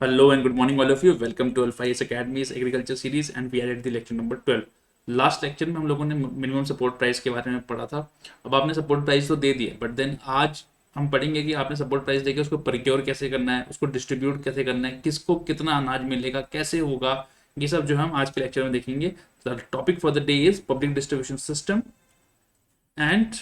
Hello and good morning all of you. Welcome to Alpha Academy's agriculture series and we are at the lecture number 12. Last lecture में हम लोगों ने minimum support price के बारे में पढ़ा था. अब आपने सपोर्ट प्राइस तो दे दिया, बट देन आज हम पढ़ेंगे कि आपने सपोर्ट प्राइस देके उसको प्रोक्योर कैसे करना है, उसको डिस्ट्रीब्यूट कैसे करना है, किसको कितना अनाज मिलेगा, कैसे होगा. ये सब जो हम आज के लेक्चर में देखेंगे. The topic for the day is public distribution system and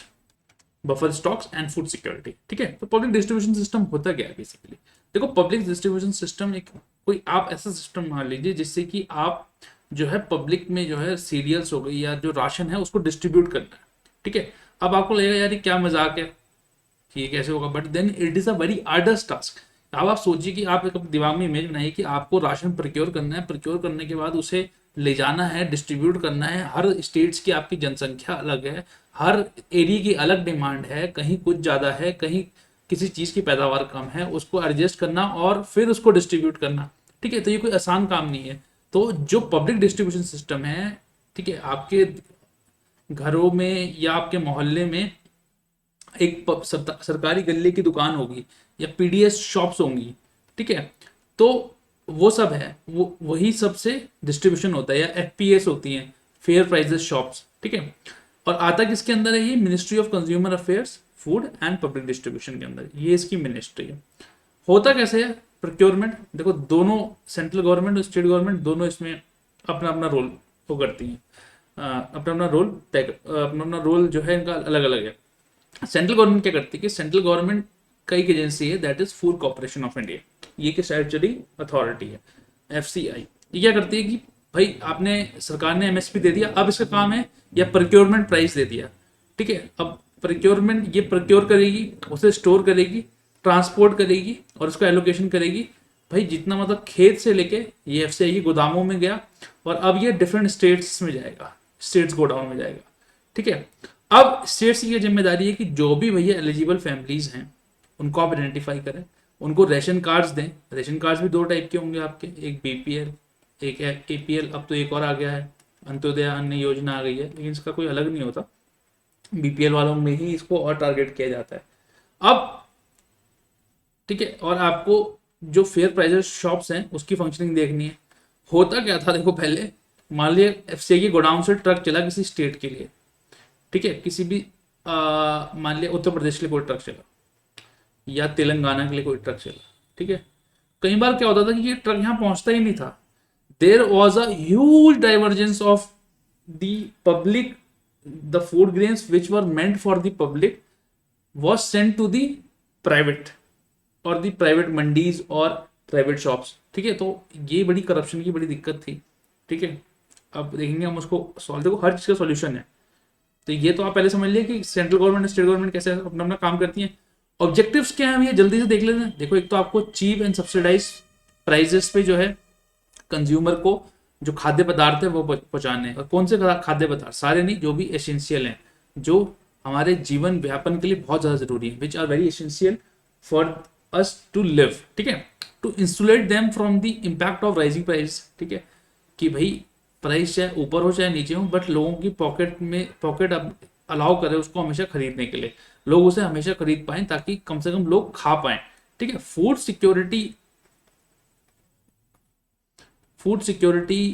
buffer stocks and food security. ठीक है, तो पब्लिक डिस्ट्रीब्यूशन सिस्टम होता क्या है बेसिकली. देखो, पब्लिक डिस्ट्रीब्यूशन सिस्टम एक कोई आप ऐसा सिस्टम मान लीजिए जिससे कि आप जो है पब्लिक में जो है सीरियल्स हो गई या जो राशन है उसको डिस्ट्रीब्यूट करना है. ठीक है, अब आपको लगेगा यार ये क्या मजाक है कि ये कैसे होगा, but then it is a very arduous task. अब आप सोचिए कि आप एक दिमाग में इमेज बनाइए कि आपको राशन प्रोक्योर करना है, प्रोक्योर करने के बाद उसे ले जाना है, डिस्ट्रीब्यूट करना है. हर स्टेट्स की आपकी जनसंख्या अलग है, हर एरिया की अलग डिमांड है, कहीं कुछ ज़्यादा है, कहीं किसी चीज़ की पैदावार कम है, उसको एडजस्ट करना और फिर उसको डिस्ट्रीब्यूट करना. ठीक है, तो ये कोई आसान काम नहीं है. तो जो पब्लिक डिस्ट्रीब्यूशन सिस्टम है, ठीक है, आपके घरों में या आपके मोहल्ले में एक सरकारी गल्ले की दुकान होगी या पीडीएस शॉप्स होंगी. ठीक है, तो वो सब है, वो वही सबसे डिस्ट्रीब्यूशन होता है, या एफपीएस होती हैं, फेयर प्राइजेस शॉप्स. ठीक है, और आता किसके अंदर है, ये ministry of consumer affairs, food and public distribution के अंदर, ये इसकी मिनिस्ट्री है. होता कैसे है प्रोक्योरमेंट. देखो, दोनों सेंट्रल गवर्नमेंट और स्टेट गवर्नमेंट दोनों इसमें अपना अपना रोल वो करती हैं, अपना अपना रोल अपना अपना रोल जो है इनका अलग अलग है. सेंट्रल गवर्नमेंट क्या करती है कि सेंट्रल गवर्नमेंट का एक एजेंसी है, that is food corporation of India. ये की स्टैट्यूटरी अथॉरिटी है, एफसीआई. ये क्या करती है कि भाई आपने सरकार ने एमएसपी दे दिया, अब इसका काम है या प्रोक्योरमेंट प्राइस दे दिया. ठीक है, अब प्रोक्योरमेंट ये प्रोक्योर करेगी, उसे स्टोर करेगी, ट्रांसपोर्ट करेगी और उसका एलोकेशन करेगी. भाई जितना मतलब खेत से लेके ये एफसीआई के गोदामों में गया और अब ये डिफरेंट स्टेट्स में जाएगा, स्टेट्स गोडाउन में जाएगा. ठीक है, अब स्टेट्स की जिम्मेदारी है कि जो भी भैया एलिजिबल फैमिलीज हैं उनको आप आइडेंटिफाई करें, उनको रेशन कार्ड्स दें. रेशन कार्ड्स भी दो टाइप के होंगे आपके, एक बीपीएल, एक एपीएल. अब तो एक और आ गया है, अंत्योदय अन्न योजना आ गई है, लेकिन इसका कोई अलग नहीं होता. बीपीएल वालों में ही इसको और टारगेट किया जाता है. अब ठीक है, और आपको जो फेयर प्राइजेस शॉप्स हैं उसकी फंक्शनिंग देखनी है. होता क्या था, देखो पहले मान लिया एफसीआई के गोडाउन से ट्रक चला किसी स्टेट के लिए. ठीक है, किसी भी मान लिया उत्तर प्रदेश के लिए कोई ट्रक चला या तेलंगाना के लिए कोई ट्रक चला. ठीक है, कई बार क्या होता था कि ये ट्रक यहाँ पहुंचता ही नहीं था. There was a huge divergence of the public, the food grains which were meant for the public was sent to the private और द प्राइवेट मंडीज और प्राइवेट शॉप्स. ठीक है, तो ये बड़ी करप्शन की बड़ी दिक्कत थी. ठीक है, अब देखेंगे हम उसको सॉल्व. देखो, हर चीज का सॉल्यूशन है. तो ये तो आप पहले समझ लिया कि सेंट्रल गवर्नमेंट स्टेट गवर्नमेंट कैसे अपना अपना काम करती हैं. ऑब्जेक्टिव्स क्या है ये जल्दी से देख लेते हैं. देखो, एक तो आपको चीप एंड सब्सिडाइज प्राइजेस पे जो है कंज्यूमर को जो खाद्य पदार्थ है वो पहुंचाने हैं. और कौन से खाद्य पदार्थ, सारे नहीं, जो भी एसेंशियल हैं, जो हमारे जीवन व्यापन के लिए बहुत ज्यादा जरूरी है, which are very essential for us to live. ठीक है, to insulate them from the impact of rising price. ठीक है, कि भाई प्राइस चाहे ऊपर हो चाहे नीचे हो, बट लोगों की पॉकेट अब अलाउ करे उसको हमेशा खरीदने के लिए, लोग उसे हमेशा खरीद पाए ताकि कम से कम लोग खा पाए. ठीक है, फूड सिक्योरिटी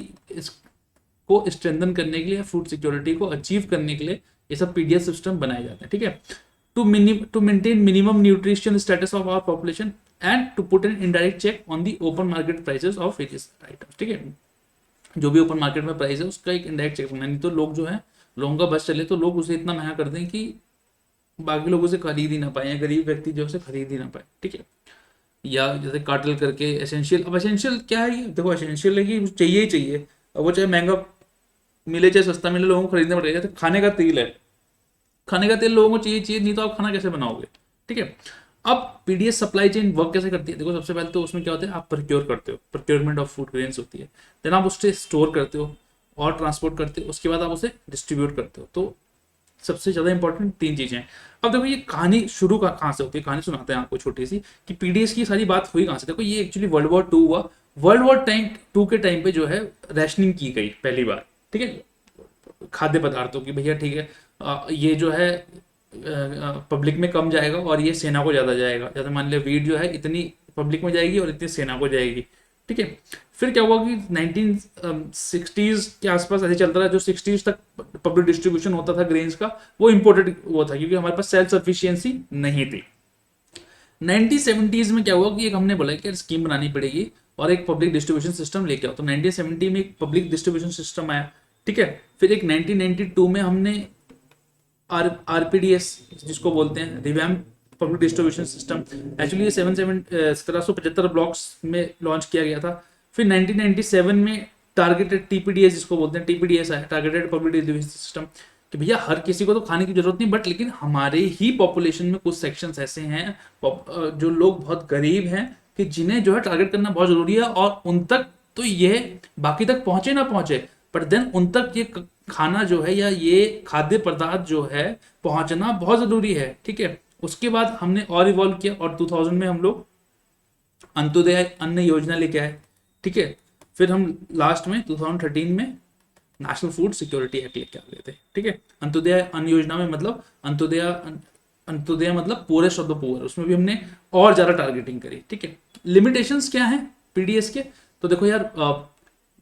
को स्ट्रेंथन करने के लिए, फूड सिक्योरिटी को अचीव करने के लिए ये सब पीडीएस सिस्टम बनाए जाते हैं. ठीक है, to maintain minimum nutrition status of our population and to put an indirect check on the open market prices of various items. ठीक है, जो भी ओपन मार्केट में प्राइस है उसका एक इंडायरेक्ट चेक करना. नहीं तो लोग जो है, लोगों का बस चले तो लोग उसे इतना महंगा कर दें कि बाकी लोग उसे खरीद ही ना पाए, या गरीब व्यक्ति जो उसे खरीद ही ना पाए. ठीक है, या जैसे कार्टेल करके एसेंशियल. अब एसेंशियल क्या है ये, देखो एसेंशियल है कि चाहिए ही चाहिए. अब वो चाहे महंगा मिले चाहे सस्ता मिले, लोगों को खरीदना पड़ेगा. तो खाने का तेल है, खाने का तेल लोगों को चाहिए चाहिए, नहीं तो आप खाना कैसे बनाओगे. ठीक है, अब पीडीएस सप्लाई चेन वर्क कैसे करती है. देखो, सबसे पहले तो उसमें क्या होता है, आप प्रोक्योर करते हो, प्रोक्योरमेंट ऑफ फूड ग्रेन्स होती है. देन आप उससे स्टोर करते हो और ट्रांसपोर्ट करते हो, उसके बाद आप उसे डिस्ट्रीब्यूट करते हो. तो सबसे ज्यादा इंपॉर्टेंट तीन चीजें हैं. अब देखो, ये कहानी शुरू कहाँ से होती है, कहानी सुनाते हैं आपको छोटी सी, कि पीडीएस की सारी बात हुई कहाँ से. देखो, ये एक्चुअली वर्ल्ड वॉर टू हुआ. वर्ल्ड वॉर टू के टाइम पे जो है रैशनिंग की गई पहली बार. ठीक है, खाद्य पदार्थों की. भैया ठीक है, ये जो है पब्लिक में कम जाएगा और ये सेना को ज्यादा जाएगा. जैसे मान लिया वीट जो है इतनी पब्लिक में जाएगी और इतनी सेना को जाएगी, ठीक है। फिर क्या हुआ कि 1960s के आसपास ऐसे चलता रहा, जो 60s तक पब्लिक डिस्ट्रीब्यूशन होता था ग्रेन्स का, वो इम्पोर्टेड वो था क्योंकि हमारे पास सेल्फ सफिशियंसी नहीं थी। 1970s में क्या हुआ कि एक हमने बोला कि स्कीम बनानी पड़ेगी और एक पब्लिक डिस्ट्रीब्यूशन सिस्टम लेके आओ, तो 1970 में एक पब्लिक डिस्ट्रीब्यूशन सिस्टम आया, ठीक है। फिर एक 1992 में हमने आरपीडीएस जिसको बोलते हैं revamp public distribution system, actually ये 1775 ब्लॉक्स में लॉन्च किया गया था। फिर 1997 में टारगेटेड टीपीडीएस जिसको बोलते हैं टीपीडीएस आया, टारगेटेड पब्लिक डिस्ट्रीब्यूशन सिस्टम, कि भैया हर किसी को तो खाने की जरूरत नहीं, बट लेकिन हमारे ही पॉपुलेशन में कुछ सेक्शंस ऐसे हैं जो लोग बहुत गरीब हैं कि जिन्हें जो है टारगेट करना बहुत जरूरी है, और उन तक तो ये बाकी तक पहुंचे ना पहुंचे, पर देन उन तक ये खाना जो है या ये खाद्य पदार्थ जो है पहुंचना बहुत जरूरी है, ठीक है। उसके बाद हमने और इवॉल्व किया और 2000 में हम लोग अंत्योदय अन्न योजना लेके आए, ठीक है। फिर हम लास्ट में 2013 में नेशनल फूड सिक्योरिटी एक्ट लेके आ गए थे, ठीक है। अंत्योदय अन्न योजना में मतलब अंत्योदय मतलब पूरे शब्द पुअर, उसमें भी हमने और ज्यादा टारगेटिंग करी, ठीक है। लिमिटेशंस क्या है पीडीएस के, तो देखो यार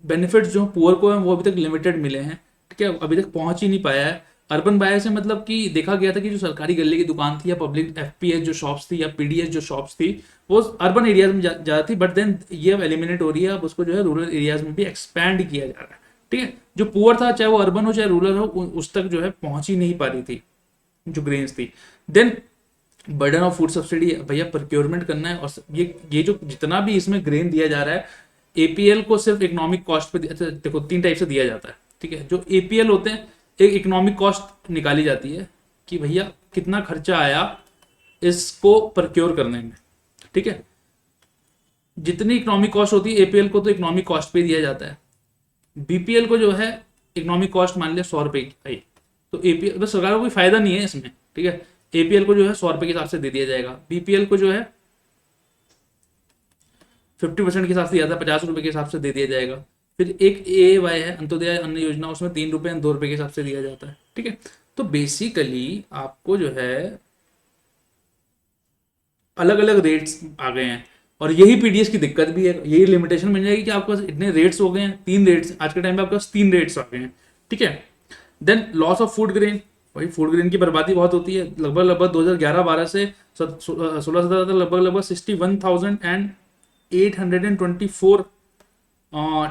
बेनिफिट्स जो पुअर को हैं वो अभी तक लिमिटेड मिले हैं, ठीक है, अभी तक पहुंच ही नहीं पाया है। अर्बन बायर से मतलब कि देखा गया था कि जो सरकारी गले की दुकान थी या पब्लिक एफपीएस जो शॉप्स थी या पीडीएस जो शॉप्स थी वो अर्बन एरियाज में ज्यादा थी, बट देन ये अब एलिमिनेट हो रही है, अब उसको जो है रूरल एरियाज में भी एक्सपैंड किया जा रहा है, ठीक है। जो पुअर था चाहे वो अर्बन हो चाहे रूरल हो उस तक जो है पहुंच ही नहीं पा रही थी जो ग्रेन्स थी। Then burden of food subsidy, भैया प्रोक्योरमेंट करना है, और ये जो जितना भी इसमें ग्रेन दिया जा रहा है एपीएल को सिर्फ इकोनॉमिक कॉस्ट पे देखो 3 टाइप से दिया जाता है, ठीक है। जो एपीएल होते हैं एक इकोनॉमिक कॉस्ट निकाली जाती है कि भैया कितना खर्चा आया इसको प्रोक्योर करने में, ठीक है। जितनी इकोनॉमिक कॉस्ट होती है एपीएल को तो इकोनॉमिक कॉस्ट पे दिया जाता है, बीपीएल को जो है इकोनॉमिक कॉस्ट मान लिया 100 रुपए की आई, तो एपीएल तो सरकार को कोई फायदा नहीं है इसमें, ठीक है। एपीएल को जो है 100 रुपए के हिसाब से दे दिया जाएगा, बीपीएल को जो है 50% के हिसाब से दिया था 50 रुपए के हिसाब से दे दिया जाएगा। फिर एक ए वाई है अंत्योदय अन्न योजना, उसमें 3 रुपए 2 रुपए के हिसाब से दिया जाता है, ठीक है। तो बेसिकली आपको जो है अलग अलग रेट्स आ गए हैं, और यही पीडीएस की दिक्कत भी है, यही लिमिटेशन बन जाएगी कि आपके पास इतने रेट्स हो गए हैं, 3 रेट्स आज के टाइम पे आपके पास 3 रेट्स आ गए हैं, ठीक है। Then loss of food grain, वही फूड ग्रेन की बर्बादी बहुत होती है, लगभग 2011-12 से 16-17 तक लगभग 61,824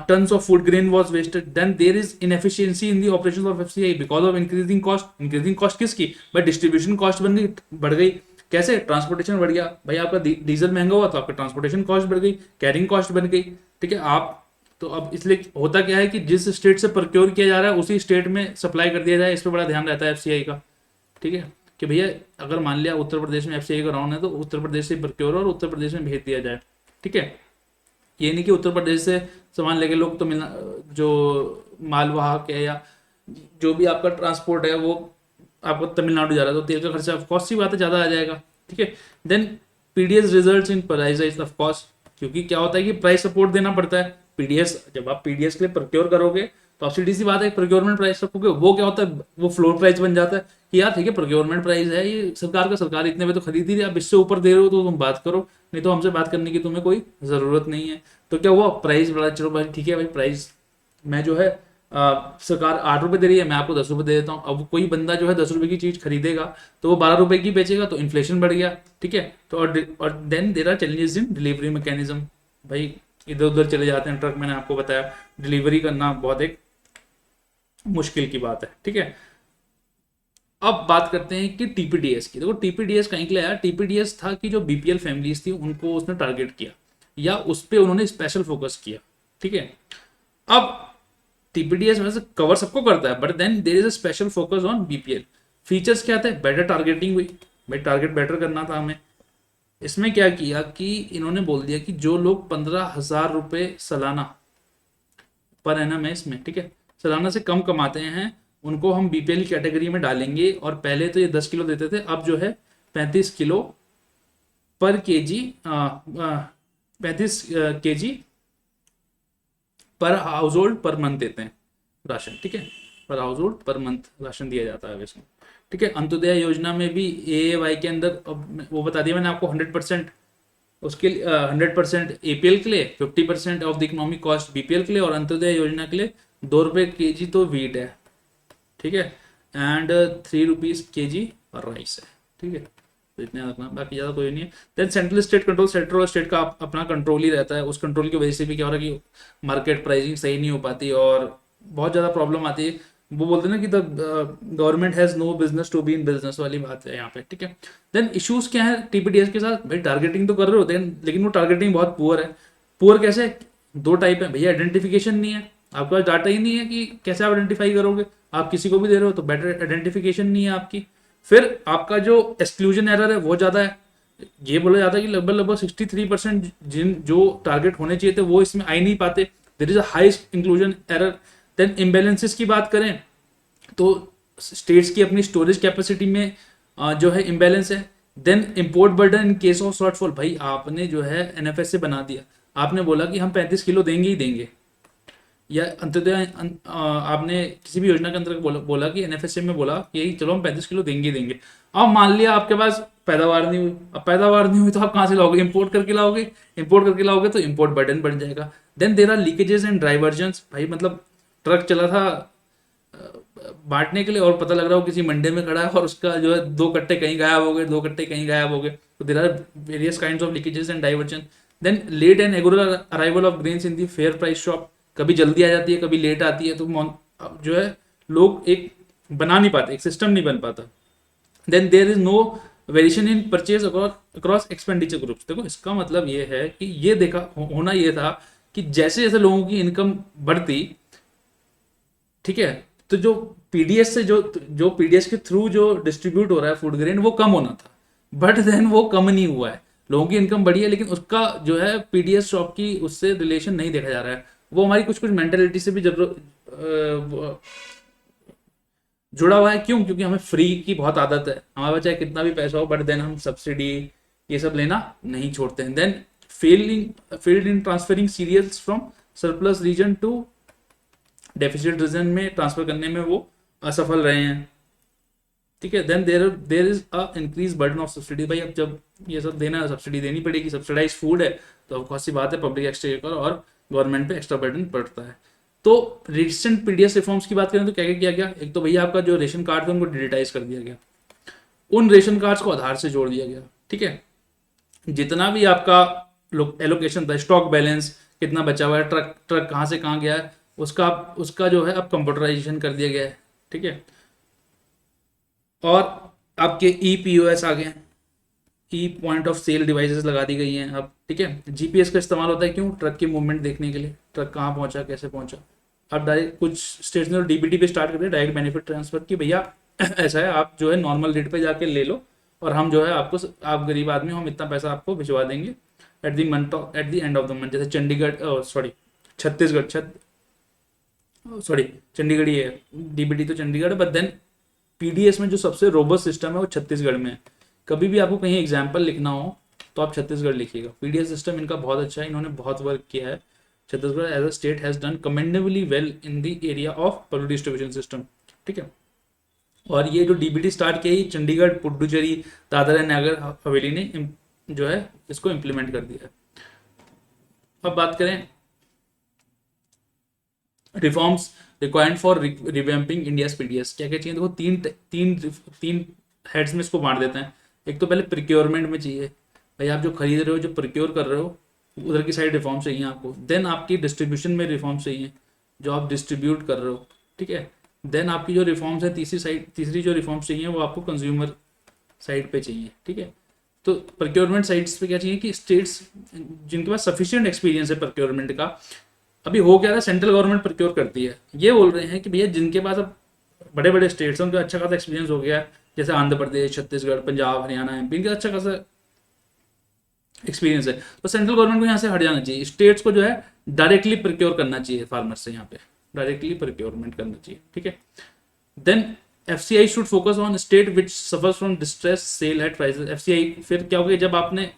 tons of food grain was wasted. Then there is inefficiency in the operations of FCI because of increasing cost. Increasing cost किसकी? भाई डिस्ट्रीब्यूशन कॉस्ट बढ़ गई। कैसे? ट्रांसपोर्टेशन बढ़ गया, भाई आपका डीजल महंगा हुआ तो आपका ट्रांसपोर्टेशन कॉस्ट बढ़ गई, कैरिंग कॉस्ट बढ़ गई, ठीक है। आप तो अब इसलिए होता क्या है कि जिस स्टेट से प्रोक्योर किया जा रहा है उसी स्टेट में सप्लाई कर दिया जाए, इस पर बड़ा ध्यान रहता है एफसीआई का, ठीक है। कि भैया अगर मान लिया उत्तर प्रदेश में एफसीआई का राउंड है तो उत्तर प्रदेश से प्रोक्योर और उत्तर प्रदेश में भेज दिया जाए, ठीक है। ये नहीं कि उत्तर प्रदेश से सामान लेके लोग तो मिलना, जो मालवाहक है या जो भी आपका ट्रांसपोर्ट है वो आपको तमिलनाडु जा रहा है तो तेल का खर्चा ऑफकोर्स सी बात है ज़्यादा आ जाएगा, ठीक है। Then PDS results in price of course, क्योंकि क्या होता है कि प्राइस सपोर्ट देना पड़ता है। पीडीएस जब आप पीडीएस के लिए प्रोक्योर करोगे तो आप सीधी सी बात है प्रोक्योरमेंट प्राइस रखोगे, वो क्या होता है वो फ्लोर प्राइस बन जाता है कि यार ठीक है प्रोक्योरमेंट प्राइस है ये सरकार का, सरकार इतने में तो खरीद ही रही, आप इससे ऊपर दे रहे हो तो तुम बात करो, नहीं तो हमसे बात करने की तुम्हें कोई ज़रूरत नहीं है। तो क्या हुआ प्राइस बढ़ा, चलो भाई ठीक है भाई प्राइस मैं जो है सरकार 8 रुपये दे रही है मैं आपको 10 रुपये दे देता हूँ। अब कोई बंदा जो है 10 रुपये की चीज़ खरीदेगा तो वो 12 रुपये की बेचेगा तो इन्फ्लेशन बढ़ गया, ठीक है। तो और then there are challenges in delivery mechanism, भाई इधर उधर चले जाते हैं ट्रक, मैंने आपको बताया डिलीवरी करना बहुत एक मुश्किल की बात है, ठीक है। अब बात करते हैं कि टीपीडीएस की। देखो टीपीडीएस कहीं के लिए आया, टीपीडीएस था कि जो बीपीएल फैमिलीज थी उनको उसने टारगेट किया या उस पर उन्होंने स्पेशल फोकस किया, ठीक है। अब टीपीडीएस वैसे कवर सबको करता है but then there is a special focus on BPL. Features क्या थे? बेटर टारगेटिंग हुई, भाई टारगेट बेटर करना था हमें। इसमें क्या किया कि इन्होंने बोल दिया कि जो लोग 15,000 रुपये सालाना पर एनम है इसमें, ठीक है, सालाना से कम कमाते हैं उनको हम बीपीएल कैटेगरी में डालेंगे। और पहले तो ये 10 किलो देते थे, अब जो है 35 किलो पर केजी 35 केजी पर हाउस होल्ड पर मंथ देते हैं राशन, ठीक है, पर house hold per month ration दिया जाता है इसमें, ठीक है। अंत्योदय योजना में भी ए वाई के अंदर अब वो बता दिया मैंने आपको 100% उसके लिए 100% एपीएल के लिए, 50% of the economic cost BPL के लिए, और अंत्योदय योजना के लिए 2 रुपये केजी तो वीट है, ठीक है, एंड 3 रुपीज़ केजी राइस है, ठीक है। तो इतने रखना, बाकी ज़्यादा कोई नहीं है। Then central state control, central और स्टेट का अपना कंट्रोल ही रहता है। उस कंट्रोल की वजह से भी क्या हो रहा है कि मार्केट प्राइसिंग सही नहीं हो पाती और बहुत ज़्यादा प्रॉब्लम आती है। वो बोलते हैं ना कि the government has no business to be in business वाली बात है यहाँ पे, ठीक है। देन इश्यूज क्या है टीपीडीएस के साथ, भाई टारगेटिंग तो कर रहे होते हैं लेकिन वो टारगेटिंग बहुत पुअर है। पुअर कैसे, 2 टाइप है भैया, आइडेंटिफिकेशन नहीं है, आपके पास डाटा ही नहीं है कि कैसे आप आइडेंटिफाई करोगे, आप किसी को भी दे रहे हो तो बेटर आइडेंटिफिकेशन नहीं है आपकी। फिर आपका जो एक्सक्लूजन एरर है वो ज़्यादा है, ये बोला जाता है कि लगभग लगभग 63% जिन जो टारगेट होने चाहिए थे वो इसमें आ ही नहीं पाते, there is a high inclusion error. Then imbalances की बात करें तो स्टेट्स की अपनी स्टोरेज कैपेसिटी में जो है इम्बेलेंस है। Then import burden in case of shortfall, भाई आपने जो है एनएफएस से बना दिया, आपने बोला कि हम 35 किलो देंगे ही देंगे, या अंत्योदय आपने किसी भी योजना के अंदर बोला कि एनएफएसए में बोला कि यही चलो हम 35 किलो देंगे ही देंगे। अब मान लिया आपके पास पैदावार नहीं हुई, अब पैदावार नहीं हुई तो आप कहाँ से लाओगे, इंपोर्ट करके लाओगे, इंपोर्ट करके लाओगे तो इंपोर्ट बर्डन बढ़ जाएगा। Then there are leakages and diversions, भाई मतलब ट्रक चला था बांटने के लिए और पता लग रहा हो किसी मंडे में खड़ा है और उसका जो है 2 कट्टे कहीं गायब हो गए, 2 कट्टे कहीं गायब हो गए। तो there are various kind of leakages and diversion. Then late and irregular arrival of grains in the fair price shop, कभी जल्दी आ जाती है कभी लेट आती है, तो जो है लोग एक बना नहीं पाते, एक सिस्टम नहीं बन पाता। Then there is no variation in purchase across expenditure groups. देखो इसका मतलब ये है कि ये देखा होना ये था कि जैसे जैसे लोगों की इनकम बढ़ती, ठीक है, तो जो पीडीएस से जो पीडीएस के थ्रू जो डिस्ट्रीब्यूट हो रहा है फूड ग्रेन वो कम होना था, बट देन वो कम नहीं हुआ है। लोगों की इनकम बढ़ी है लेकिन उसका जो है पीडीएस शॉप की उससे रिलेशन नहीं देखा जा रहा है। वो हमारी कुछ कुछ मेंटेलिटी से भी जरूर जुड़ा हुआ है। क्यों? क्योंकि हमें फ्री की बहुत आदत है, हमारे पास चाहे कितना भी पैसा हो बट देन हम सब्सिडी ये सब लेना नहीं छोड़ते हैं। Then failed in transferring cereals from surplus region to deficit region में ट्रांसफर करने में वो असफल रहे हैं, ठीक है। Then there is a increase burden of subsidy, भाई अब जब ये सब देना सब्सिडी देनी पड़ेगी, सब्सिडाइज फूड है तो अब बहुत सी बात है पब्लिक एक्सचेंज और गवर्नमेंट पे एक्स्ट्रा बर्डन पड़ता है। तो रिसेंट पीडीएस रिफॉर्म्स की बात करें तो क्या क्या किया गया, एक तो भैया आपका जो रेशन कार्ड थे उनको डिजिटाइज कर दिया गया, उन रेशन कार्ड्स को आधार से जोड़ दिया गया, ठीक है। जितना भी आपका एलोकेशन था, स्टॉक बैलेंस कितना बचा हुआ है, ट्रक कहाँ से कहाँ गया है, उसका जो है अब कंप्यूटराइजेशन कर दिया गया है, ठीक है। और आपके ई पीओएस आ गए हैं, e point of sale devices लगा दी गई हैं अब, ठीक है। जीपीएस का इस्तेमाल होता है क्यों, ट्रक की मूवमेंट देखने के लिए, ट्रक कहाँ पहुंचा कैसे पहुंचा। अब डायरेक्ट कुछ स्टेट्स ने डीबीटी पे स्टार्ट कर दिया, डायरेक्ट बेनिफिट ट्रांसफर की, भैया ऐसा है आप जो है नॉर्मल रेट पे जाके ले लो और हम जो है आपको, आप गरीब आदमी हो, हम इतना पैसा आपको भिजवा देंगे at the end of the month. जैसे चंडीगढ़ सॉरी छत्तीसगढ़ चंडीगढ़ ही है, डीबीटी तो चंडीगढ़ है, बट देन पीडीएस में जो सबसे रोबस्ट सिस्टम है वो छत्तीसगढ़ में है। कभी भी आपको कहीं एग्जाम्पल लिखना हो तो आप छत्तीसगढ़ लिखिएगा, पीडीएस सिस्टम इनका बहुत अच्छा है, इन्होंने बहुत वर्क किया है। Chhattisgarh as a state has done commendably well in the area of public distribution system, ठीक है। और ये जो डीबीटी स्टार्ट किया है चंडीगढ़, पुडुचेरी, दादरा एंड नगर हवेली ने जो है इसको इम्प्लीमेंट कर दिया है। अब बात करें reforms required for revamping India's PDS, क्या क्या चाहिए, देखो तीन तीन तीन हेड्स में इसको बांट देते हैं। एक तो पहले प्रिक्योरमेंट में चाहिए, भाई आप जो खरीद रहे हो, जो प्रिक्योर कर रहे हो, उधर की साइड रिफॉर्म चाहिए आपको। देन आपकी डिस्ट्रीब्यूशन में रिफॉर्म चाहिए, जो आप डिस्ट्रीब्यूट कर रहे हो, ठीक है। देन आपकी जो रिफॉर्म्स है तीसरी जो रिफॉर्म्स चाहिए वो आपको कंज्यूमर साइड पे चाहिए, ठीक है। तो प्रोक्योरमेंट साइड्स पे क्या चाहिए कि स्टेट्स जिनके पास सफिशिएंट एक्सपीरियंस है प्रोक्योरमेंट का, अभी हो क्या रहा है सेंट्रल गवर्नमेंट प्रोक्योर करती है, ये बोल रहे हैं कि भैया जिनके पास अब बड़े बड़े स्टेट्स हैं उनका अच्छा खासा एक्सपीरियंस हो गया है, जैसे आंध्र प्रदेश, छत्तीसगढ़, पंजाब, हरियाणा, एमपी, इनका अच्छा खासा एक्सपीरियंस है, तो सेंट्रल गवर्नमेंट को यहाँ से हट जाना चाहिए, स्टेट्स को जो है डायरेक्टली प्रोक्योर करना चाहिए फार्मर से, यहाँ पे डायरेक्टली प्रोक्योरमेंट करना चाहिए, ठीक है। Then FCI should focus on state which suffers from distress sale at prices. FCI फिर क्या हो गया, जब आपने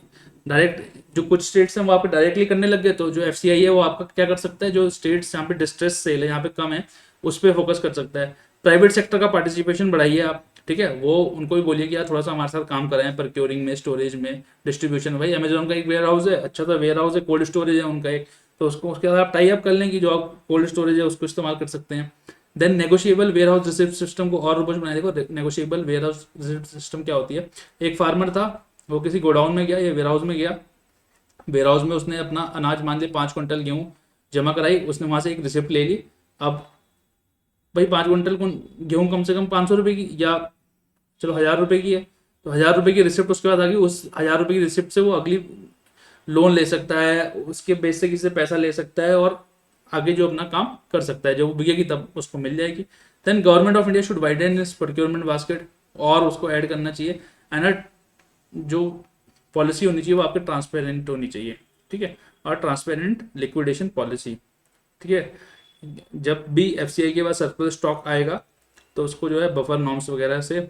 डायरेक्ट जो कुछ स्टेट्स हैं वहाँ पे डायरेक्टली करने लग गए, तो जो एफसीआई है वो आपका क्या कर सकता है, जो स्टेट्स यहाँ पे डिस्ट्रेस सेल है यहाँ पे कम है उस पर फोकस कर सकता है। प्राइवेट सेक्टर का पार्टिसिपेशन बढ़ाइए आप, ठीक है, वो उनको भी बोलिए कि यार थोड़ा सा हमारे साथ काम कराएं प्रोक्योरिंग में, स्टोरेज में, डिस्ट्रीब्यूशन में। भाई अमेजोन का एक वेयर हाउस है, अच्छा सा वेयर हाउस है, कोल्ड स्टोरेज है उनका एक, तो उसको उसके बाद आप टाई अप कर लें कि जो आप कोल्ड स्टोरेज है उसको इस्तेमाल कर सकते हैं। Then negotiable warehouse receipt system को और रोबस्ट बनाने। देखो negotiable warehouse receipt system क्या होती है, एक फार्मर था, वो किसी गोडाउन में गया या वेयर हाउस में गया, वेयर हाउस में उसने अपना अनाज मान लिया 5 क्विंटल गेहूँ जमा कराई, उसने वहां से एक रिसिप्ट ले ली। अब भाई 5 क्विंटल गेहूँ कम से कम 500 रुपये की, या चलो 1000 रुपये की है, तो 1000 रुपये की रिसिप्ट उसके बाद आ गई, उस 1000 रुपये की रिसिप्ट से वो अगली लोन ले सकता है, उसके बेस से किसी से पैसा ले सकता है और आगे जो अपना काम कर सकता है, जब वो बिकेगी तब उसको मिल जाएगी। Then Government of India should widen इस प्रोक्योरमेंट बास्केट, और उसको ऐड करना चाहिए, एंड जो पॉलिसी होनी चाहिए वो आपके ट्रांसपेरेंट होनी चाहिए, ठीक है, और ट्रांसपेरेंट लिक्विडेशन पॉलिसी, ठीक है। जब भी एफसीआई के पास सरप्लस स्टॉक आएगा तो उसको जो है बफर नॉर्म्स वगैरह से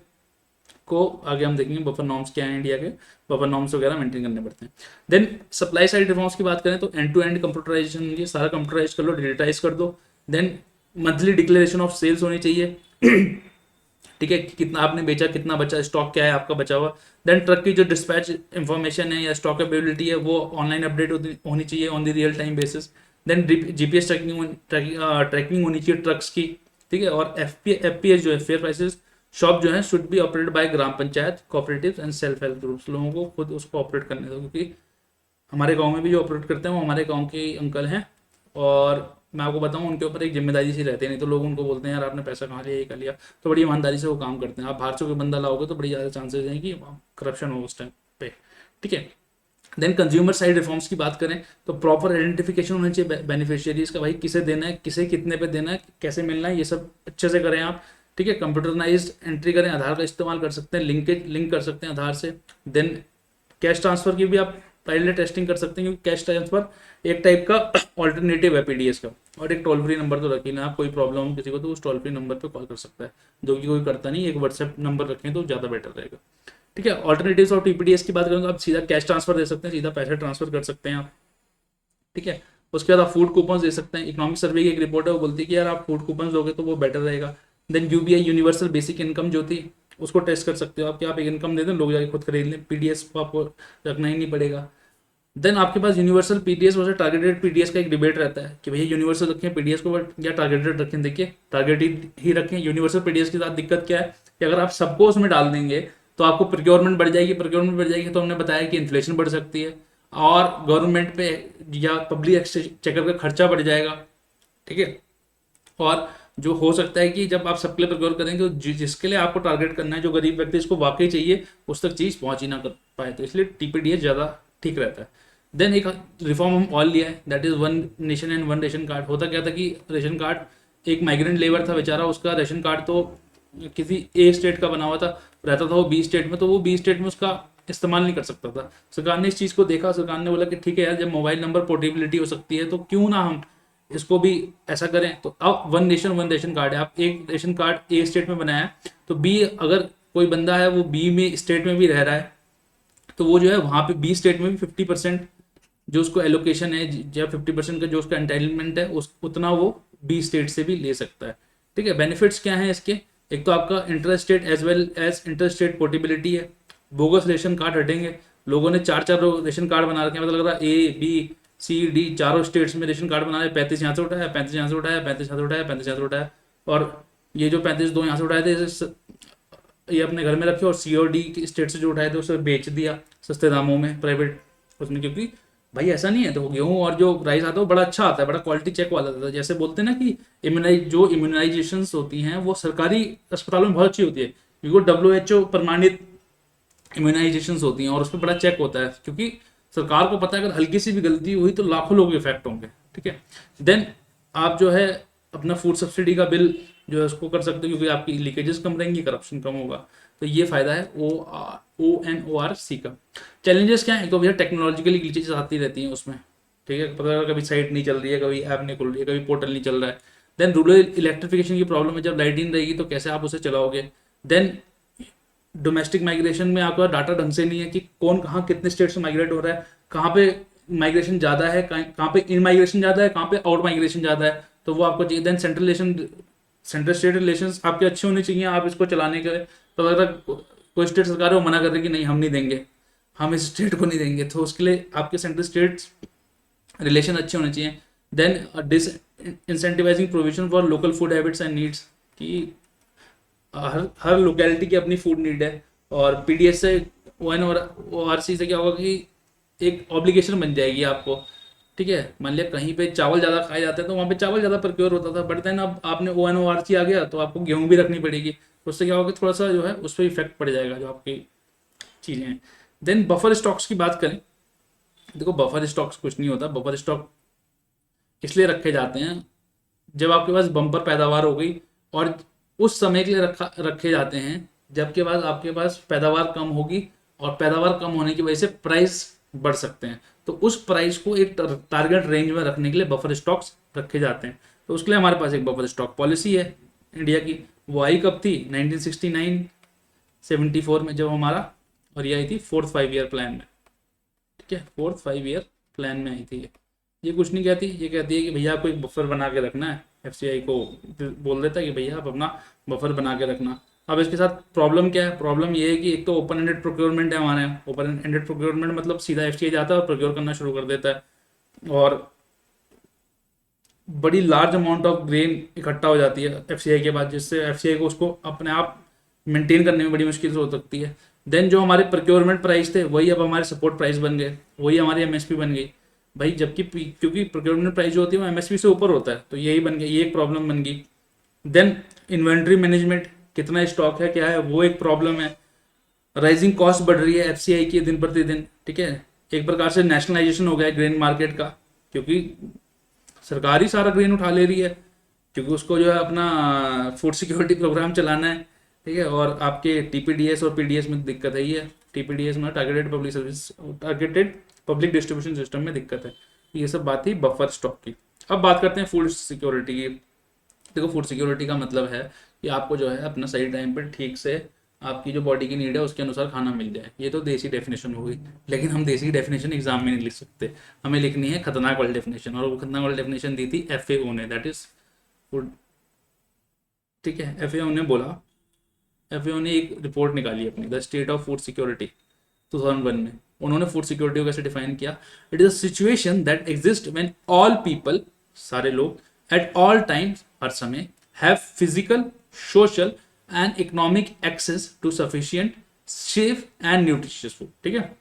को आगे हम देखेंगे बफर नॉर्म्स क्या है, इंडिया के बफर नॉर्म्स वगैरह मेंटेन करने पड़ते हैं। देन सप्लाई साइड रिफॉर्म्स की बात करें तो एंड टू एंड कंप्यूटराइजेशन, ये सारा कंप्यूटराइज कर लो, डिजिटाइज कर दो। Then monthly declaration of sales होनी चाहिए, ठीक है, कि कितना आपने बेचा, कितना बचा, स्टॉक क्या है आपका बचा हुआ। देन ट्रक की जो डिस्पैच इंफॉर्मेशन है या स्टॉक अवेलेबिलिटी है वो ऑनलाइन अपडेट होनी चाहिए on the real time basis. Then GPS tracking होनी चाहिए ट्रक्स की, ठीक है, और एफपीएस जो है फेयर प्राइसेस शॉप जो है should be operated by gram panchayat, cooperatives and self help groups. लोगों को खुद उसको ऑपरेट करने दो, क्योंकि हमारे गांव में भी जो ऑपरेट करते हैं वो हमारे गांव के अंकल हैं, और मैं आपको बताऊं उनके ऊपर एक जिम्मेदारी सी रहती है, नहीं तो लोग उनको बोलते हैं यार आपने पैसा कहाँ लिया, ये कर लिया, तो बड़ी ईमानदारी से वो काम करते हैं। आप बाहर से कोई बंदा लाओगे तो बड़ी ज़्यादा चांसेस हैं कि करप्शन हो उस टाइम पे, ठीक है। देन कंज्यूमर साइड रिफॉर्म्स की बात करें तो प्रॉपर आइडेंटिफिकेशन होना चाहिए बेनिफिशियरीज का, भाई किसे देना है, किसे कितने पे देना है, कैसे मिलना है, ये सब अच्छे से करें आप, ठीक है। कंप्यूटराइज एंट्री करें, आधार का इस्तेमाल कर सकते हैं, लिंक कर सकते हैं आधार से। देन कैश ट्रांसफर की भी आप पहले टेस्टिंग कर सकते हैं, क्योंकि कैश ट्रांसफर एक टाइप का ऑल्टरनेटिव है पीडीएस का। और एक टोल फ्री नंबर तो रखिए ना, आप कोई प्रॉब्लम हो किसी को तो उस टोल फ्री नंबर पे कॉल कर सकता है, जो कि कोई करता नहीं, एक व्हाट्सएप नंबर रखें तो ज़्यादा बेटर रहेगा, ठीक है। ऑल्टरनेटिव्स ऑफ टीपीडीएस की बात करें तो आप सीधा कैश ट्रांसफर दे सकते हैं, सीधा पैसे ट्रांसफर कर सकते हैं आप, ठीक है। उसके बाद आप फूड कूपन दे सकते हैं। इकोनॉमिक सर्वे की एक रिपोर्ट है, वो बोलती है कि यार आप फूड कूपन दोगे तो वो बेटर रहेगा। Then UBI universal basic income जो थी उसको टेस्ट कर सकते हो आप, कि आप एक इनकम दे दें लोग जाके खुद खरीद लें, पीडीएस को आपको रखना ही नहीं पड़ेगा। देन आपके पास universal PDS versus targeted PDS का एक डिबेट रहता है कि भैया यूनिवर्सल रखें पीडीएस को या टारगेटेड रखें। देखिए टारगेटेड ही रखें। यूनिवर्सल पीडीएस के साथ दिक्कत क्या है कि अगर आप सबको उसमें डाल देंगे तो आपको प्रोक्योरमेंट बढ़ जाएगी, प्रोक्योरमेंट बढ़ जाएगी तो हमने बताया कि इन्फ्लेशन बढ़ सकती है और गवर्नमेंट पे या पब्लिक एक्सचेकर का खर्चा बढ़ जाएगा, ठीक है। और जो हो सकता है कि जब आप सबके लिए प्रोक्योर करेंगे तो जिसके लिए आपको टारगेट करना है, जो गरीब व्यक्ति इसको वाकई चाहिए, उस तक चीज़ पहुंच ही ना कर पाए, तो इसलिए टीपीडीएस ज़्यादा ठीक रहता है। देन एक रिफॉर्म हम और लिया है, that is one nation and one ration card. होता क्या था कि रेशन कार्ड एक माइग्रेंट लेबर था बेचारा, उसका रेशन कार्ड तो किसी ए स्टेट का बना हुआ था, रहता था वो बी स्टेट में, तो वो बी स्टेट में उसका इस्तेमाल नहीं कर सकता था। सरकार ने इस चीज़ को देखा, सरकार ने बोला कि ठीक है यार, जब मोबाइल नंबर पोर्टेबिलिटी हो सकती है तो क्यों ना हम इसको भी ऐसा करें। तो अब one nation one ration card है, आप एक रेशन कार्ड ए स्टेट में बनाया तो बी, अगर कोई बंदा है वो बी में स्टेट में भी रह रहा है तो वो जो है वहाँ पे बी स्टेट में भी 50% जो उसको एलोकेशन है या 50% का जो उसका एंटाइटलमेंट है उस उतना वो बी स्टेट से भी ले सकता है, ठीक है। बेनिफिट्स क्या हैं इसके, एक तो आपका interstate as well as interstate portability है, बोगस रेशन कार्ड हटेंगे। लोगों ने 4-4 रेशन कार्ड बना रखे हैं, मतलब लग रहा है ए बी सी डी चारों स्टेट्स में रेशन कार्ड बना रहे, 35 यहाँ से उठाया, 35 यहाँ से उठाया, 35 यहाँ से उठाया, 35 यहाँ से उठाया, और ये जो 35 दो यहाँ से उठाए थे ये अपने घर में रखे, और सी और डी की स्टेट से जो उठाए थे उसे बेच दिया सस्ते दामों में प्राइवेट उसमें, क्योंकि भाई ऐसा नहीं है। तो गेहूं और जो राइस आता है वो बड़ा अच्छा आता है, बड़ा क्वालिटी चेक वाला आता है। जैसे बोलते हैं ना कि इम्यूनाइजेशन होती हैं वो सरकारी अस्पतालों में बहुत अच्छी होती है, क्योंकि WHO प्रमाणित इम्यूनाइजेशन होती हैं और उस पर बड़ा चेक होता है, क्योंकि सरकार को पता है अगर हल्की सी भी गलती हुई तो लाखों लोग इफेक्ट होंगे, ठीक है। देन आप जो है अपना फूड सब्सिडी का बिल जो है उसको कर सकते हो, क्योंकि आपकी लीकेजेस कम रहेंगी, करप्शन कम होगा, तो ये फायदा है ONORC का। चैलेंजेस क्या है, तो भैया टेक्नोलॉजिकली ग्लिचेस आती रहती हैं उसमें, ठीक है, पता कभी साइट नहीं चल रही है, कभी ऐप नहीं खुल रही है, कभी पोर्टल नहीं चल रहा है। देन रूरल इलेक्ट्रिफिकेशन की प्रॉब्लम है, जब लाइट नहीं रहेगी तो कैसे आप उसे चलाओगे। देन डोमेस्टिक माइग्रेशन में आपका डाटा ढंग से नहीं है कि कौन कहाँ कितने स्टेट से माइग्रेट हो रहा है, कहाँ पे माइग्रेशन ज़्यादा है, कहाँ पे इन माइग्रेशन ज़्यादा है, कहाँ पे आउट माइग्रेशन ज़्यादा है, तो वो आपको चाहिए। देन सेंट्रल स्टेट रिलेशंस आपके अच्छे होने चाहिए आप इसको चलाने के लिए। तो अगर कोई स्टेट सरकार है वो मना कर रही है कि नहीं हम नहीं देंगे, हम इस स्टेट को नहीं देंगे, तो उसके लिए आपके सेंट्रल स्टेट रिलेशन अच्छे होने चाहिए। Then this incentivising provision for local food habits and needs, कि हर हर लोकेलिटी की अपनी फूड नीड है। और पीडीएस से ओएन और ओआरसी से क्या होगा कि एक ऑब्लिगेशन बन जाएगी आपको, ठीक है। मान लिया कहीं पे चावल ज़्यादा खाए जाते हैं तो वहाँ पे चावल ज़्यादा प्रोक्योर होता था, बट देन अब आपने ओएन ओआरसी आ गया तो आपको गेहूँ भी रखनी पड़ेगी, तो उससे क्या होगा थोड़ा सा जो है उस पर इफेक्ट पड़ जाएगा जो आपकी चीज़ें हैं। देन बफर स्टॉक्स की बात करें, देखो बफर स्टॉक्स कुछ नहीं होता, बफर स्टॉक इसलिए रखे जाते हैं जब आपके पास बम्पर पैदावार हो गई, और उस समय के लिए रखे जाते हैं जबकि बाद आपके पास पैदावार कम होगी, और पैदावार कम होने की वजह से प्राइस बढ़ सकते हैं, तो उस प्राइस को एक टारगेट रेंज में रखने के लिए बफर स्टॉक्स रखे जाते हैं। तो उसके लिए हमारे पास एक बफर स्टॉक पॉलिसी है इंडिया की। वो आई कब थी? 1969-74 में जब हमारा, और ये आई थी 4th 5 ईयर प्लान में, ठीक है, 4th 5 ईयर प्लान में आई थी। ये कुछ नहीं कहती, ये कहती है कि भैया आपको एक बफर बना के रखना है। एफसीआई को बोल देता है कि भैया आप अपना बफर बना के रखना। अब इसके साथ प्रॉब्लम क्या है? प्रॉब्लम ये है कि एक तो ओपन एंडेड प्रोक्योरमेंट है हमारे यहाँ। ओपन एंडेड प्रोक्योरमेंट मतलब सीधा एफसीआई जाता है और प्रोक्योर करना शुरू कर देता है, और बड़ी लार्ज अमाउंट ऑफ ग्रेन इकट्ठा हो जाती है एफसीआई के बाद, जिससे एफसीआई को उसको अपने आप मेंटेन करने में बड़ी मुश्किल से हो सकती है। देन जो हमारे प्रोक्योरमेंट प्राइस थे वही अब हमारे सपोर्ट प्राइस बन गए, वही हमारी एमएसपी बन गई भाई, जबकि क्योंकि प्रोक्योरमेंट प्राइस जो होती है वो एमएसपी से ऊपर होता है, तो यही बन गया, ये एक प्रॉब्लम बन गई। देन इन्वेंट्री मैनेजमेंट, कितना स्टॉक है क्या है वो एक प्रॉब्लम है। राइजिंग कॉस्ट बढ़ रही है एफसीआई की दिन प्रतिदिन, ठीक है। एक प्रकार से नेशनलाइजेशन हो गया है ग्रेन मार्केट का, क्योंकि सरकार ही सारा ग्रेन उठा ले रही है, क्योंकि उसको जो है अपना फूड सिक्योरिटी प्रोग्राम चलाना है, ठीक है। और आपके टीपीडीएस और पीडीएस में दिक्कत है, ही है टीपीडीएस में टारगेटेड पब्लिक डिस्ट्रीब्यूशन सिस्टम में दिक्कत है। ये सब बात थी बफर स्टॉक की। अब बात करते हैं फूड सिक्योरिटी की। देखो फूड सिक्योरिटी का मतलब है कि आपको जो है अपना सही टाइम पर ठीक से आपकी जो बॉडी की नीड है उसके अनुसार खाना मिल जाए। ये तो देसी डेफिनेशन हो गई, लेकिन हम देसी डेफिनेशन एग्जाम में नहीं लिख सकते, हमें लिखनी है खतरनाक वाली डेफिनेशन, और वो खतरनाक वाली डेफिनेशन दी थी एफएओ ने, दैट इज फूड, ठीक है। एफएओ ने बोला, एफएओ ने एक रिपोर्ट निकाली अपनी, the state of food security 2001 में। उन्होंने फूड सिक्योरिटी को कैसे डिफाइन किया? It is a situation that exist when all people, सारे लोग, एट ऑल टाइम्स, हर समय, have physical, social and economic access to sufficient, safe and nutritious food, ठीक है।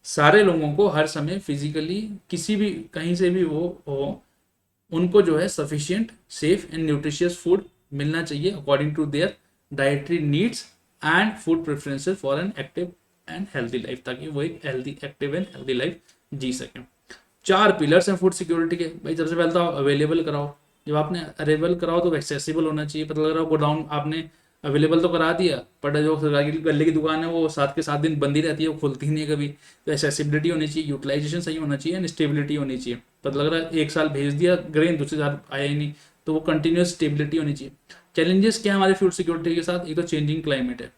सारे लोगों को हर समय फिजिकली किसी भी कहीं से भी वो हो, उनको जो है sufficient, safe and nutritious food मिलना चाहिए according to their dietary needs and food preferences for an active and healthy life, ताकि वो एक healthy, active and healthy life जी सकें। 4 पिलर्स हैं फूड सिक्योरिटी के भाई। सबसे पहले तो अवेलेबल कराओ, जब आपने अवेलेबल कराओ तो एक्सेसिबल होना चाहिए। पता लग रहा है गोडाउन आपने अवेलेबल तो करा दिया, बट जो सरकार की गले की दुकान है वो 7 के 7 दिन बंद ही रहती है, वो खुलती ही नहीं है कभी। तो एक्सेसिबिलिटी होनी चाहिए, यूटिलाइजेशन सही होना चाहिए एंड स्टेबिलिटी होनी चाहिए। पता लग रहा है 1 साल भेज दिया ग्रेन, दूसरे साल आया ही नहीं, तो वो कंटिन्यूस स्टेबिलिटी होनी चाहिए। चैलेंजेस क्या है हमारे फूड सिक्योरिटी के साथ? एक तो चेंजिंग क्लाइमेट है,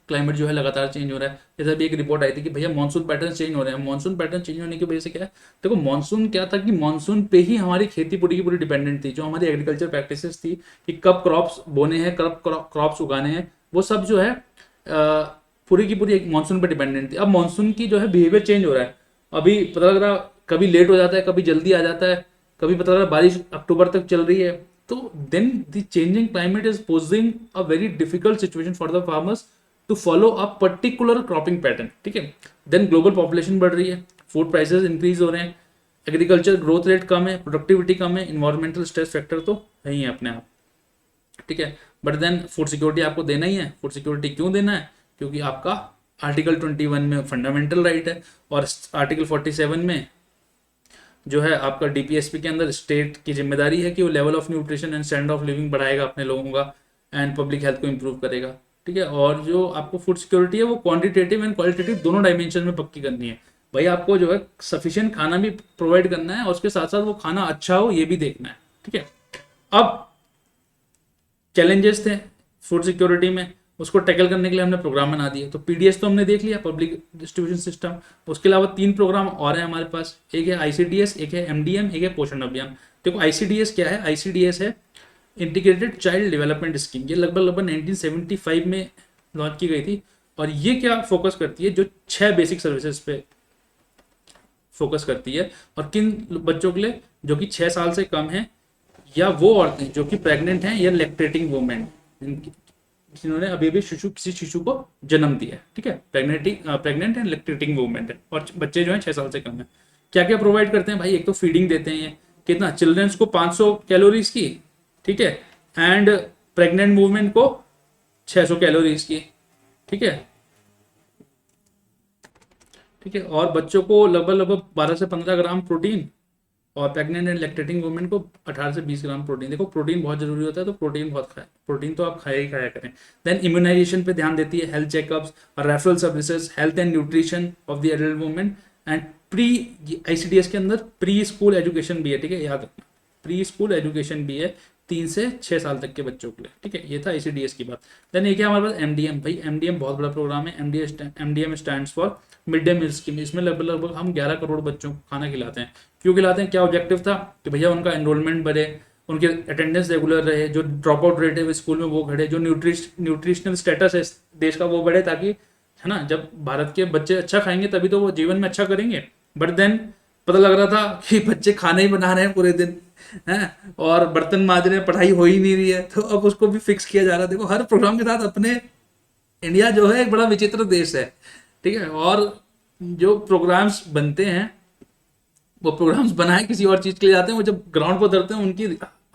क्लाइमेट जो है लगातार चेंज हो रहा है। जैसे अभी एक रिपोर्ट आई थी कि भैया मानसून पैटर्न चेंज हो रहे हैं। मानसून पैटर्न चेंज होने की वजह से क्या है? देखो मानसून क्या था कि मानसून पे ही हमारी खेती पूरी की पूरी डिपेंडेंट थी। जो हमारी एग्रीकल्चर प्रैक्टिसेस थी कि कब क्रॉप्स बोने हैं, कब क्रॉप्स उगाने हैं, वो सब जो है पूरी की पूरी मानसून पर डिपेंडेंट थी। अब मानसून की जो है बिहेवियर चेंज हो रहा है। अभी पता लग रहा कभी लेट हो जाता है, कभी जल्दी आ जाता है, कभी पता लग रहा बारिश अक्टूबर तक चल रही है। तो then the changing climate is posing a very difficult situation for the farmers to follow a particular cropping pattern, ठीक है। देन ग्लोबल पॉपुलेशन बढ़ रही है, फूड प्राइसेस इंक्रीज हो रहे हैं, एग्रीकल्चर ग्रोथ रेट कम है, प्रोडक्टिविटी कम है, इन्वायरमेंटल स्ट्रेस फैक्टर तो है ही है अपने आप, ठीक है। बट देन फूड सिक्योरिटी आपको देना ही है। फूड सिक्योरिटी क्यों देना है? क्योंकि आपका आर्टिकल 21 में फंडामेंटल राइट है, और आर्टिकल 47 में जो है आपका डीपीएसपी के अंदर स्टेट की जिम्मेदारी है कि वो level of nutrition and standard of living बढ़ाएगा अपने लोगों का, एंड पब्लिक हेल्थ को इंप्रूव करेगा, ठीक है। और जो आपको फूड सिक्योरिटी है वो क्वांटिटेटिव एंड क्वालिटेटिव दोनों डायमेंशन में पक्की करनी है भाई। आपको जो है सफिशिएंट खाना भी प्रोवाइड करना है, और उसके साथ साथ वो खाना अच्छा हो ये भी देखना है, ठीक है। अब चैलेंजेस थे फूड सिक्योरिटी में, उसको टैकल करने के लिए हमने प्रोग्राम बना दिए। तो पीडीएस तो हमने देख लिया, पब्लिक डिस्ट्रीब्यूशन सिस्टम। उसके अलावा 3 प्रोग्राम और हैं हमारे पास, एक है आईसीडीएस, एक है एमडीएम, एक है पोषण अभियान। देखो आईसीडीएस क्या है? आईसीडीएस है इंटीग्रेटेड चाइल्ड डेवलपमेंट स्कीम, ये लगभग लगभग 1975 में लॉन्च की गई थी। और ये क्या फोकस करती है, जो 6 बेसिक सर्विसेज पे फोकस करती है। और किन बच्चों के लिए, जो कि 6 साल से कम है, या वो औरतें जो कि प्रेग्नेंट हैं या लैक्टेटिंग वुमेन, जिन्होंने अभी अभी किसी शिशु को जन्म दिया है, ठीक है, प्रेग्नेंट एंड लैक्टेटिंग वुमेन है, और बच्चे जो हैं 6 साल से कम है। क्या क्या प्रोवाइड करते हैं भाई, एक तो फीडिंग देते हैं, ये कितना, चिल्ड्रंस को 500 कैलोरीज की, ठीक है, एंड प्रेग्नेंट वुमेन को 600 कैलोरीज की, ठीक है, ठीक है, और बच्चों को लगभग लगभग 12 से 15 ग्राम प्रोटीन, और प्रेग्नेंट एंड लैक्टेटिंग वुमेन को 18 से 20 ग्राम प्रोटीन। देखो प्रोटीन बहुत जरूरी होता है, तो प्रोटीन बहुत खाए, प्रोटीन तो आप खाया ही खाया करें। देन इम्यूनाइजेशन पे ध्यान देती है, हेल्थ चेकअप्स और referral services, health and nutrition of the adult women, and pre, ICDS के अंदर प्री स्कूल एजुकेशन भी है, ठीक है, याद रखना, प्री स्कूल एजुकेशन भी है 3 से 6 साल तक के बच्चों के लिए, ठीक है। ये था आईसीडीएस की बात। देन एक है हमारे पास एमडीएम। भाई एमडीएम बहुत बड़ा प्रोग्राम है। MDM stands for mid day meal scheme. इसमें लगभग लगभग हम 11 करोड़ बच्चों को खाना खिलाते हैं। क्यों खिलाते हैं, क्या ऑब्जेक्टिव था कि भैया उनका एनरोलमेंट बढ़े, उनके अटेंडेंस रेगुलर रहे, जो ड्रॉप आउट रेट है स्कूल में वो घटे, जो न्यूट्रिशनल स्टेटस है देश का वो बढ़े, ताकि, है ना, जब भारत के बच्चे अच्छा खाएंगे तभी तो वो जीवन में अच्छा करेंगे। बट देन पता लग रहा था कि बच्चे खाना ही बना रहे हैं पूरे दिन, हैं, और बर्तन मांज रहे हैं, पढ़ाई हो ही नहीं रही है, तो अब उसको भी फिक्स किया जा रहा है। देखो हर प्रोग्राम के साथ अपने, इंडिया जो है एक बड़ा विचित्र देश है, ठीक है, और जो प्रोग्राम्स बनते हैं वो प्रोग्राम्स बनाए किसी और चीज़ के लिए जाते हैं, वो जब ग्राउंड पर उतरते हैं उनकी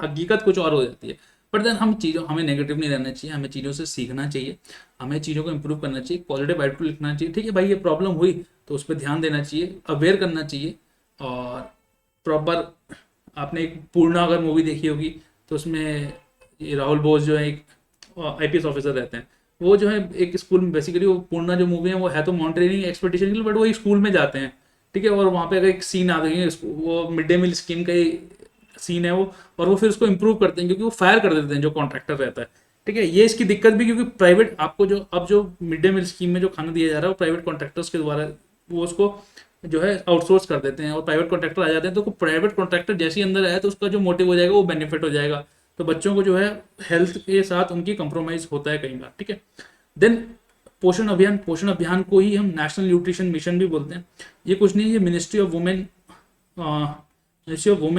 हकीकत कुछ और हो जाती है। बट देन हमें नेगेटिव नहीं रहना चाहिए, हमें चीज़ों से सीखना चाहिए, हमें चीज़ों को इंप्रूव करना चाहिए, पॉजिटिव एटीट्यूड लिखना चाहिए, ठीक है भाई, ये प्रॉब्लम हुई तो उस पर ध्यान देना चाहिए, अवेयर करना चाहिए। और प्रॉपर, आपने एक पूर्णा अगर मूवी देखी होगी तो उसमें ये राहुल बोस जो है एक आईपीएस ऑफिसर रहते हैं, वो जो है एक स्कूल में, बेसिकली वो पूर्णा जो मूवी है वो है तो माउंटेनियरिंग एक्सपेडिशन के लिए, बट वो एक स्कूल में जाते हैं, ठीक है, और वहाँ पे अगर एक सीन आ गई है, वो मिड डे मील स्कीम का ही सीन है वो, और वो फिर उसको इम्प्रूव करते हैं क्योंकि वो फायर कर देते हैं जो कॉन्ट्रैक्टर रहता है, ठीक है। ये इसकी दिक्कत भी, क्योंकि प्राइवेट, आपको जो अब जो मिड डे मील स्कीम में जो खाना दिया जा रहा है वो प्राइवेट कॉन्ट्रैक्टर्स के द्वारा वो उसको जो है आउटसोर्स कर देते हैं, और प्राइवेट कॉन्ट्रैक्टर आ जाते हैं, तो प्राइवेट कॉन्ट्रैक्टर जैसे ही अंदर आया तो उसका जो मोटिव हो जाएगा वो बेनिफिट हो जाएगा, तो बच्चों को जो है हेल्थ के साथ उनकी कंप्रोमाइज होता है कई बार, ठीक है। देन पोषण अभियान को ही हम नेशनल न्यूट्रिशन मिशन भी बोलते हैं। ये कुछ नहीं, ये ministry of women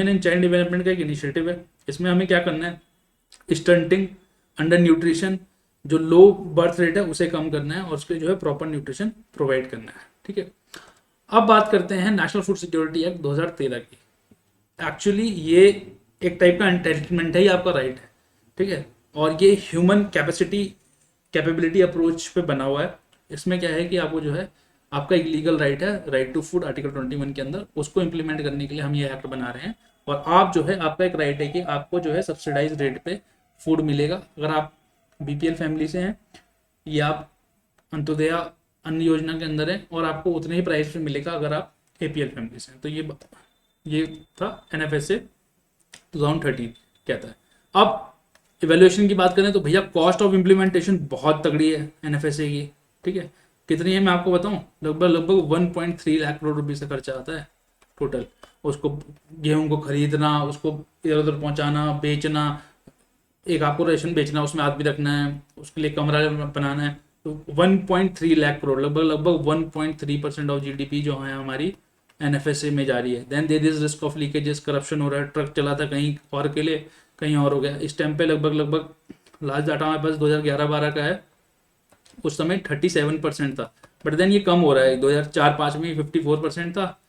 and child development का एक इनिशिएटिव है। इसमें हमें क्या करना है, स्टंटिंग, अंडर न्यूट्रिशन, जो लो बर्थ रेट है उसे कम करना है, और उसके जो है प्रॉपर न्यूट्रिशन प्रोवाइड करना है, ठीक है। अब बात करते हैं नेशनल फूड सिक्योरिटी एक्ट 2013 की। एक्चुअली ये एक टाइप का एंटाइटलमेंट है, ये आपका राइट है, ठीक है, और ये ह्यूमन कैपेबिलिटी अप्रोच पे बना हुआ है। इसमें क्या है कि आपको जो है, आपका एक लीगल राइट है, राइट टू फूड, आर्टिकल 21 के अंदर, उसको इंप्लीमेंट करने के लिए हम ये एक्ट बना रहे हैं। और आप जो है, आपका एक राइट है कि आपको जो है सब्सिडाइज रेट पे फूड मिलेगा, अगर आप बीपीएल फैमिली से हैं या आप अंत्योदय अन्न योजना के अंदर है, और आपको उतने ही प्राइस पे मिलेगा अगर आप एपीएल फैमिली से हैं। तो ये था एनएफएसए 2013 कहता है। अब इवेल्युएशन की बात करें तो भैया कॉस्ट ऑफ इम्प्लीमेंटेशन बहुत तगड़ी है एनएफएसए की, ठीक है। कितनी है मैं आपको बताऊं, लगभग लगभग 1.3 लाख करोड़ रुपए का खर्चा आता है टोटल। उसको गेहूं को खरीदना, उसको इधर उधर पहुंचाना, बेचना, एक आपको राशन बेचना, उसमें आदमी रखना है, उसके लिए कमरा बनाना है, तो 1.3 लाख करोड़, लगभग लगभग 1.3% ऑफ जीडीपी जो है हमारी एनएफएसए में जा रही है। Then there is risk of leakages, corruption हो रहा है, ट्रक चला था कहीं और के लिए, कहीं और हो गया। इस टाइम पे लगभग लगभग लास्ट डाटा हमारे पास 2011-12 का है, उस समय 37% था, बट देन ये कम हो रहा है। 2004-05 में 54% था,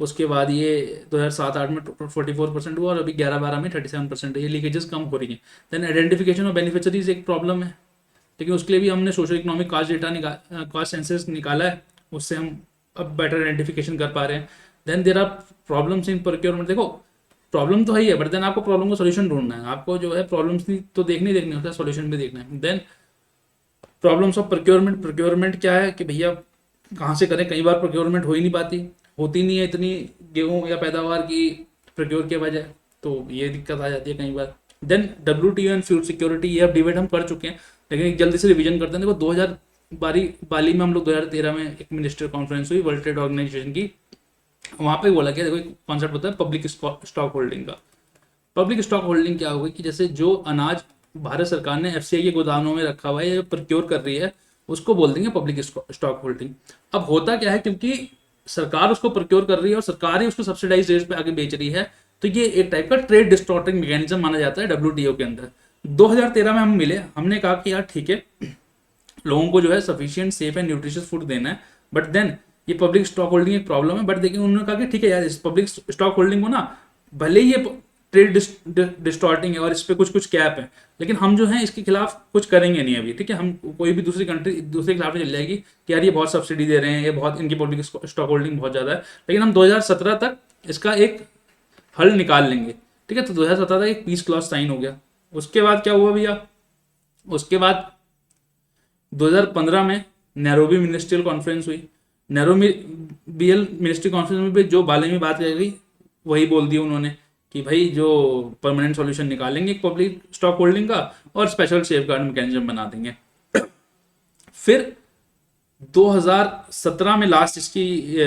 उसके बाद ये 2007-08 में 44% हुआ, और अभी 11-12 में 37% है। ये लीकेजेस कम हो रही हैं। देन आइडेंटिफिकेशन ऑफ बेनिफिशरीज एक प्रॉब्लम है, लेकिन उसके लिए भी हमने social economic cast data caste census निकाला है, उससे हम अब बेटर आइडेंटिफिकेशन कर पा रहे हैं। Then there are problems in procurement. देखो प्रॉब्लम तो है ही है, बट देन आपको प्रॉब्लम का सोल्यूशन ढूंढना है, आपको जो है प्रॉब्लम्स तो देखनी होता है, सोल्यूशन भी देखना है। देन प्रॉब्लम्स ऑफ प्रोक्योरमेंट क्या है कि भैया कहाँ से करें, कई बार प्रोक्योरमेंट हो ही नहीं पाती, होती नहीं है इतनी गेहूँ या पैदावार की प्रोक्योर के वजह, तो ये दिक्कत आ जाती है कई बार। Then WTO and food security, ये अब डिबेट हम कर चुके हैं, लेकिन एक जल्दी से रिवीजन करते हैं। देखो 2012 में हम लोग 2013 में एक मिनिस्टर कॉन्फ्रेंस हुई वर्ल्ड ट्रेड ऑर्गेनाइजेशन की, वहाँ पे बोला गया, देखो कॉन्सेप्ट होता है पब्लिक स्टॉक होल्डिंग का। पब्लिक स्टॉक होल्डिंग क्या होगी कि जैसे जो अनाज भारत सरकार ने एफसीआई के गोदामों में रखा हुआ है या प्रोक्योर कर रही है, उसको बोल देंगे पब्लिक स्टॉक होल्डिंग। अब होता क्या है, क्योंकि सरकार उसको प्रोक्योर कर रही है और सरकार ही उसको सब्सिडाइज रेट पे आगे बेच रही है, तो ये एक टाइप का ट्रेड डिस्टॉर्टिंग मैकेनिज्म माना जाता है डब्ल्यूटीओ के अंदर। 2013 में हम मिले, हमने कहा कि यार ठीक है, लोगों को जो है sufficient safe and nutritious food देना है, बट देन ये पब्लिक स्टॉक होल्डिंग एक प्रॉब्लम है। बट देखिए उन्होंने कहा कि ठीक है यार, इस पब्लिक स्टॉक होल्डिंग को ना, भले ही ये ट्रेड डिस्टॉर्टिंग है और इस पे कुछ कुछ कैप है, लेकिन हम जो है इसके खिलाफ कुछ करेंगे नहीं अभी, ठीक है। हम कोई भी दूसरी कंट्री दूसरे खिलाफ चल जाएगी कि यार ये बहुत सब्सिडी दे रहे हैं, ये बहुत इनकी पब्लिक स्टॉक होल्डिंग बहुत ज़्यादा है, लेकिन हम 2017 तक इसका एक हल निकाल लेंगे, ठीक है। तो 2017 तक एक पीस क्लॉज साइन हो गया। उसके बाद क्या हुआ भैया, उसके बाद 2015 में नैरोबी मिनिस्ट्रियल कॉन्फ्रेंस हुई। नैरोबी मिनिस्ट्री कॉन्फ्रेंस में भी जो बाले में बात कही गई वही बोल दी उन्होंने कि भाई जो परमानेंट सॉल्यूशन निकालेंगे पब्लिक स्टॉक होल्डिंग का और स्पेशल सेफ गार्ड मैकेनिज्म बना देंगे। फिर 2017 में लास्ट इसकी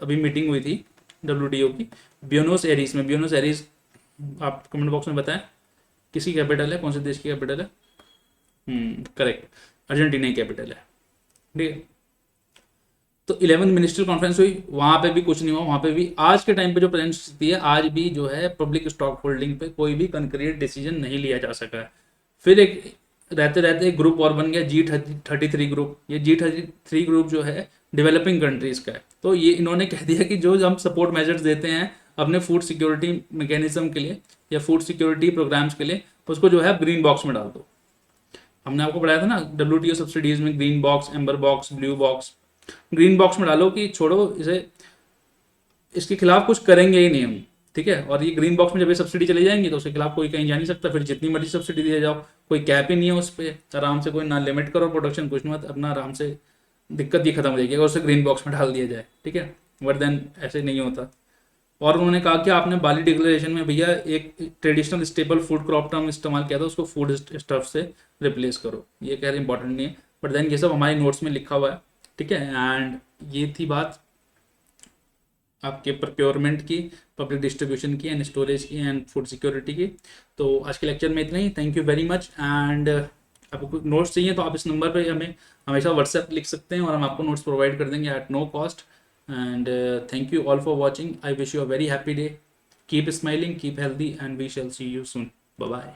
अभी मीटिंग हुई थी डब्ल्यूटीओ की ब्यूनोस एरीज में। ब्यूनोस एरीज आप कमेंट बॉक्स में बताएं किसकी कैपिटल है, कौन से देश की कैपिटल है? करेक्ट, अर्जेंटीना की कैपिटल है, ठीक है। तो 11वीं मिनिस्ट्रियल कॉन्फ्रेंस हुई, वहां पे भी कुछ नहीं हुआ। वहां पे भी आज के टाइम पे जो प्रेजेंट स्थिति है, आज भी जो है पब्लिक स्टॉक होल्डिंग पे कोई भी कंक्रीट डिसीजन नहीं लिया जा सका है। फिर एक रहते रहते एक ग्रुप और बन गया G33 ग्रुप। ये G33 ग्रुप जो है डेवलपिंग कंट्रीज का है। तो ये इन्होंने कह दिया कि जो हम सपोर्ट मेजर्स देते हैं अपने फूड सिक्योरिटी मैकेनिज्म के लिए या फूड सिक्योरिटी प्रोग्राम्स के लिए, उसको जो है ग्रीन बॉक्स में डाल दो। हमने आपको पढ़ाया था ना डब्ल्यूटीओ सब्सिडीज में green box, amber box, blue box. Green box में डालो कि छोड़ो इसे, इसके खिलाफ कुछ करेंगे ही नहीं हम, ठीक है। और ये ग्रीन बॉक्स में जब ये सब्सिडी चली जाएंगी तो उसके खिलाफ कोई कहीं जा नहीं सकता, फिर जितनी मर्जी सब्सिडी दिए जाओ, कोई कैप ही नहीं है उस पर, आराम से कोई ना लिमिट करो प्रोडक्शन, कुछ नहीं, अपना आराम से दिक्कत ही खत्म हो जाएगी अगर उसे ग्रीन बॉक्स में डाल दिया जाए, ठीक है। बट देन ऐसे नहीं होता। और उन्होंने कहा कि आपने बाली डिक्लेरेशन में भैया एक traditional stable food crop term इस्तेमाल किया था, उसको फूड स्टफ से रिप्लेस करो। ये कह रहे इंपॉर्टेंट नहीं है, बट देन ये सब हमारे नोट्स में लिखा हुआ है, ठीक है। एंड ये थी बात आपके प्रोक्योरमेंट की, पब्लिक डिस्ट्रीब्यूशन की एंड स्टोरेज की एंड फूड सिक्योरिटी की। तो आज के लेक्चर में इतना ही। Thank you very much. And आपको नोट्स चाहिए तो आप इस नंबर पे हमें हमेशा व्हाट्सएप लिख सकते हैं और हम आपको नोट्स प्रोवाइड कर देंगे at no cost. And thank you all for watching. I wish you a very happy day. Keep smiling, keep healthy, and we shall see you soon. Bye bye.